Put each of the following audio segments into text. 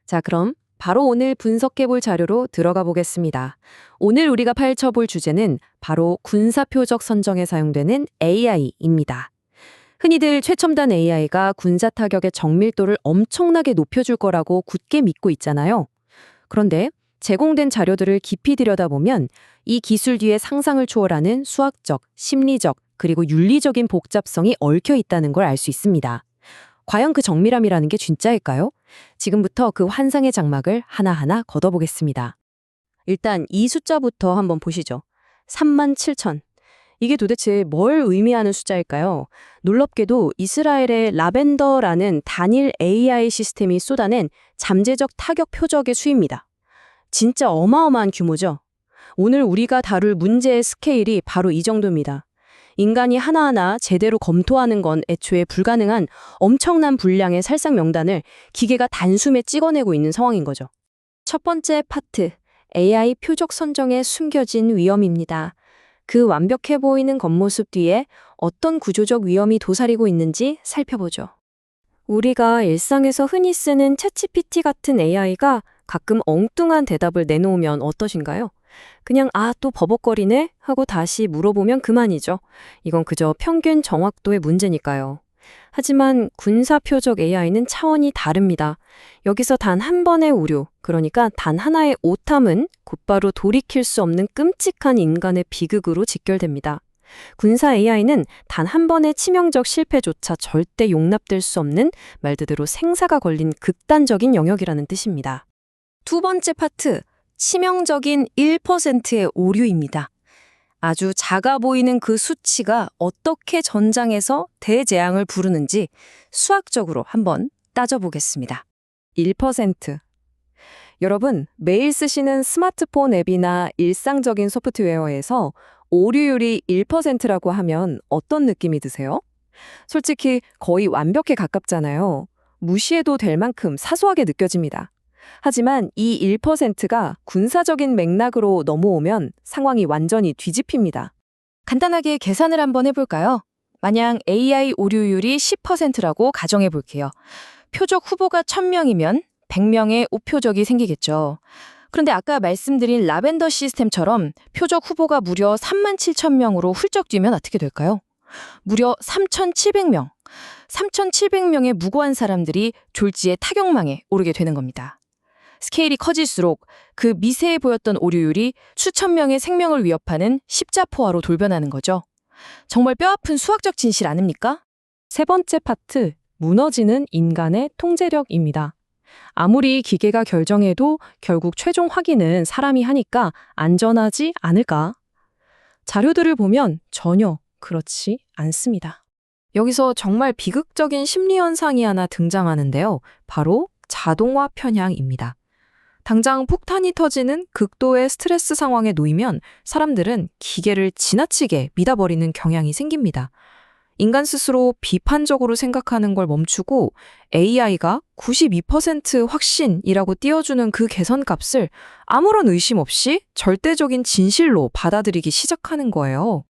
자, 그럼 바로 오늘 분석해볼 자료로 들어가 보겠습니다. 오늘 우리가 파헤쳐볼 주제는 바로 군사표적 선정에 사용되는 AI입니다. 흔히들 최첨단 AI가 군사 타격의 정밀도를 엄청나게 높여줄 거라고 굳게 믿고 있잖아요. 그런데 제공된 자료들을 깊이 들여다보면 이 기술 뒤에 상상을 초월하는 수학적, 심리적, 그리고 윤리적인 복잡성이 얽혀 있다는 걸 알 수 있습니다. 과연 그 정밀함이라는 게 진짜일까요? 지금부터 그 환상의 장막을 하나하나 걷어보겠습니다. 일단 이 숫자부터 한번 보시죠. 37,000. 이게 도대체 뭘 의미하는 숫자일까요? 놀랍게도 이스라엘의 라벤더라는 단일 AI 시스템이 쏟아낸 잠재적 타격 표적의 수입니다. 진짜 어마어마한 규모죠? 오늘 우리가 다룰 문제의 스케일이 바로 이 정도입니다. 인간이 하나하나 제대로 검토하는 건 애초에 불가능한 엄청난 분량의 살상 명단을 기계가 단숨에 찍어내고 있는 상황인 거죠. 첫 번째 파트, AI 표적 선정에 숨겨진 위험입니다. 그 완벽해 보이는 겉모습 뒤에 어떤 구조적 위험이 도사리고 있는지 살펴보죠. 우리가 일상에서 흔히 쓰는 챗GPT 같은 AI가 가끔 엉뚱한 대답을 내놓으면 어떠신가요? 그냥 또 버벅거리네? 하고 다시 물어보면 그만이죠. 이건 그저 평균 정확도의 문제니까요. 하지만 군사표적 AI는 차원이 다릅니다. 여기서 단 한 번의 오류, 그러니까 단 하나의 오탐은 곧바로 돌이킬 수 없는 끔찍한 인간의 비극으로 직결됩니다. 군사 AI는 단 한 번의 치명적 실패조차 절대 용납될 수 없는 말 그대로 생사가 걸린 극단적인 영역이라는 뜻입니다. 두 번째 파트, 치명적인 1%의 오류입니다. 아주 작아 보이는 그 수치가 어떻게 전장에서 대재앙을 부르는지 수학적으로 한번 따져보겠습니다. 1%. 여러분, 매일 쓰시는 스마트폰 앱이나 일상적인 소프트웨어에서 오류율이 1%라고 하면 어떤 느낌이 드세요? 솔직히 거의 완벽에 가깝잖아요. 무시해도 될 만큼 사소하게 느껴집니다. 하지만 이 1%가 군사적인 맥락으로 넘어오면 상황이 완전히 뒤집힙니다. 간단하게 계산을 한번 해볼까요? 만약 AI 오류율이 10%라고 가정해 볼게요. 표적 후보가 1000명이면 100명의 우표적이 생기겠죠. 그런데 아까 말씀드린 라벤더 시스템처럼 표적 후보가 무려 37,000명으로 훌쩍 뛰면 어떻게 될까요? 무려 3,700명. 3,700명의 무고한 사람들이 졸지에 타격망에 오르게 되는 겁니다. 스케일이 커질수록 그 미세해 보였던 오류율이 수천 명의 생명을 위협하는 십자포화로 돌변하는 거죠. 정말 뼈아픈 수학적 진실 아닙니까? 세 번째 파트, 무너지는 인간의 통제력입니다. 아무리 기계가 결정해도 결국 최종 확인은 사람이 하니까 안전하지 않을까? 자료들을 보면 전혀 그렇지 않습니다. 여기서 정말 비극적인 심리 현상이 하나 등장하는데요. 바로 자동화 편향입니다. 당장 폭탄이 터지는 극도의 스트레스 상황에 놓이면 사람들은 기계를 지나치게 믿어버리는 경향이 생깁니다. 인간 스스로 비판적으로 생각하는 걸 멈추고 AI가 92% 확신이라고 띄워주는 그 개선값을 아무런 의심 없이 절대적인 진실로 받아들이기 시작하는 거예요.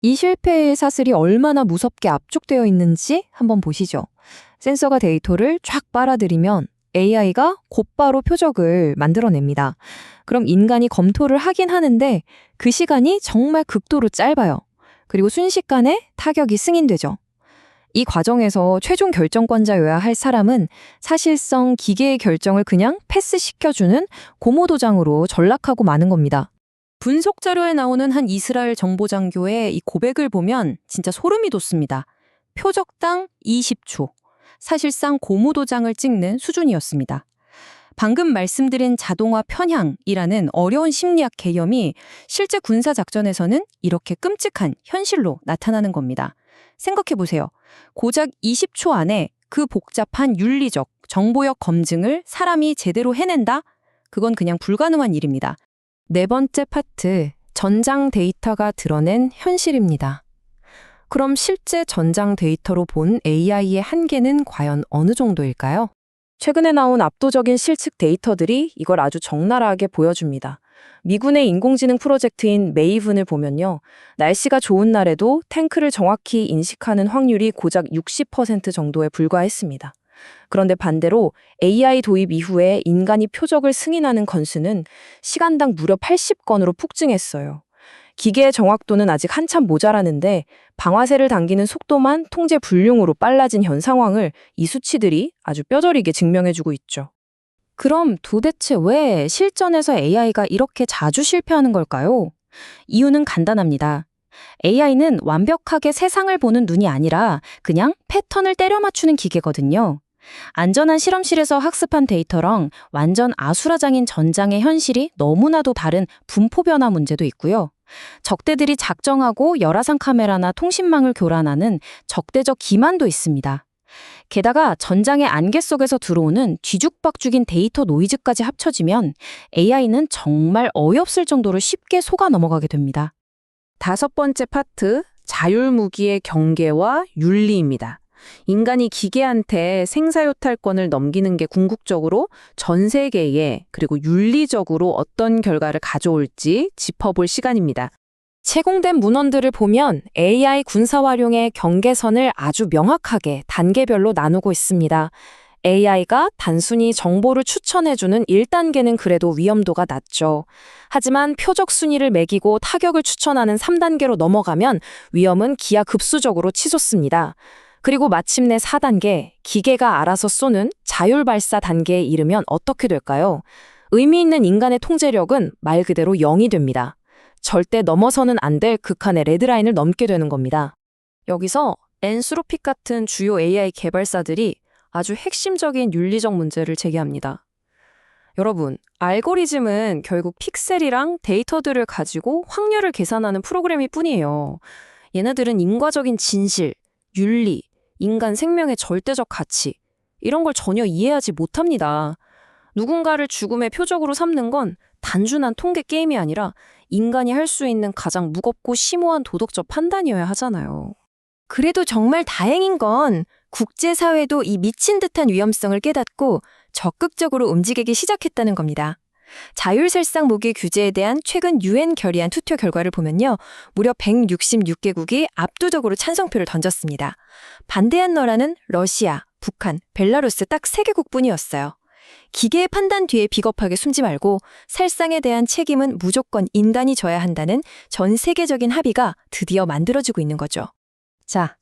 이 실패의 사슬이 얼마나 무섭게 압축되어 있는지 한번 보시죠. 센서가 데이터를 쫙 빨아들이면 AI가 곧바로 표적을 만들어냅니다. 그럼 인간이 검토를 하긴 하는데 그 시간이 정말 극도로 짧아요. 그리고 순식간에 타격이 승인되죠. 이 과정에서 최종 결정권자여야 할 사람은 사실상 기계의 결정을 그냥 패스시켜주는 고모도장으로 전락하고 마는 겁니다. 분석 자료에 나오는 한 이스라엘 정보장교의 이 고백을 보면 진짜 소름이 돋습니다. 표적당 20초. 사실상 고무도장을 찍는 수준이었습니다. 방금 말씀드린 자동화 편향이라는 어려운 심리학 개념이 실제 군사작전에서는 이렇게 끔찍한 현실로 나타나는 겁니다. 생각해보세요. 고작 20초 안에 그 복잡한 윤리적, 정보역 검증을 사람이 제대로 해낸다? 그건 그냥 불가능한 일입니다. 네 번째 파트, 전장 데이터가 드러낸 현실입니다. 그럼 실제 전장 데이터로 본 AI의 한계는 과연 어느 정도일까요? 최근에 나온 압도적인 실측 데이터들이 이걸 아주 적나라하게 보여줍니다. 미군의 인공지능 프로젝트인 메이븐을 보면요. 날씨가 좋은 날에도 탱크를 정확히 인식하는 확률이 고작 60% 정도에 불과했습니다. 그런데 반대로 AI 도입 이후에 인간이 표적을 승인하는 건수는 시간당 무려 80건으로 폭증했어요. 기계의 정확도는 아직 한참 모자라는데 방아쇠를 당기는 속도만 통제 불능으로 빨라진 현 상황을 이 수치들이 아주 뼈저리게 증명해주고 있죠. 그럼 도대체 왜 실전에서 AI가 이렇게 자주 실패하는 걸까요? 이유는 간단합니다. AI는 완벽하게 세상을 보는 눈이 아니라 그냥 패턴을 때려 맞추는 기계거든요. 안전한 실험실에서 학습한 데이터랑 완전 아수라장인 전장의 현실이 너무나도 다른 분포 변화 문제도 있고요. 적대들이 작정하고 열화상 카메라나 통신망을 교란하는 적대적 기만도 있습니다. 게다가 전장의 안개 속에서 들어오는 뒤죽박죽인 데이터 노이즈까지 합쳐지면 AI는 정말 어이없을 정도로 쉽게 속아 넘어가게 됩니다. 다섯 번째 파트, 자율무기의 경계와 윤리입니다. 인간이 기계한테 생사효탈권을 넘기는 게 궁극적으로 전 세계에 그리고 윤리적으로 어떤 결과를 가져올지 짚어볼 시간입니다. 채공된 문헌들을 보면 AI 군사 활용의 경계선을 아주 명확하게 단계별로 나누고 있습니다. AI가 단순히 정보를 추천해주는 1단계는 그래도 위험도가 낮죠. 하지만 표적 순위를 매기고 타격을 추천하는 3단계로 넘어가면 위험은 기하급수적으로 치솟습니다. 그리고 마침내 4단계, 기계가 알아서 쏘는 자율발사 단계에 이르면 어떻게 될까요? 의미 있는 인간의 통제력은 말 그대로 0이 됩니다. 절대 넘어서는 안 될 극한의 레드라인을 넘게 되는 겁니다. 여기서 엔스로픽 같은 주요 AI 개발사들이 아주 핵심적인 윤리적 문제를 제기합니다. 여러분, 알고리즘은 결국 픽셀이랑 데이터들을 가지고 확률을 계산하는 프로그램일 뿐이에요. 얘네들은 인과적인 진실, 윤리, 인간 생명의 절대적 가치, 이런 걸 전혀 이해하지 못합니다. 누군가를 죽음의 표적으로 삼는 건 단순한 통계 게임이 아니라 인간이 할 수 있는 가장 무겁고 심오한 도덕적 판단이어야 하잖아요. 그래도 정말 다행인 건 국제사회도 이 미친 듯한 위험성을 깨닫고 적극적으로 움직이기 시작했다는 겁니다. 자율살상 무기 규제에 대한 최근 유엔 결의안 투표 결과를 보면요. 무려 166개국이 압도적으로 찬성표를 던졌습니다. 반대한 나라는 러시아, 북한, 벨라루스 딱 3개국뿐이었어요. 기계의 판단 뒤에 비겁하게 숨지 말고 살상에 대한 책임은 무조건 인간이 져야 한다는 전 세계적인 합의가 드디어 만들어지고 있는 거죠. 자,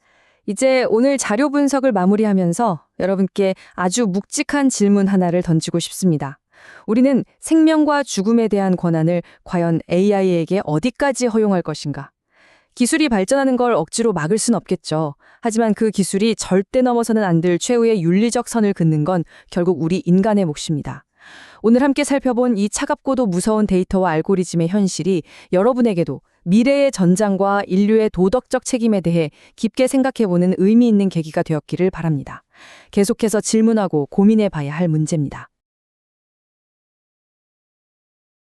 이제 오늘 자료 분석을 마무리하면서 여러분께 아주 묵직한 질문 하나를 던지고 싶습니다. 우리는 생명과 죽음에 대한 권한을 과연 AI에게 어디까지 허용할 것인가? 기술이 발전하는 걸 억지로 막을 순 없겠죠. 하지만 그 기술이 절대 넘어서는 안 될 최후의 윤리적 선을 긋는 건 결국 우리 인간의 몫입니다. 오늘 함께 살펴본 이 차갑고도 무서운 데이터와 알고리즘의 현실이 여러분에게도 미래의 전장과 인류의 도덕적 책임에 대해 깊게 생각해보는 의미 있는 계기가 되었기를 바랍니다. 계속해서 질문하고 고민해봐야 할 문제입니다.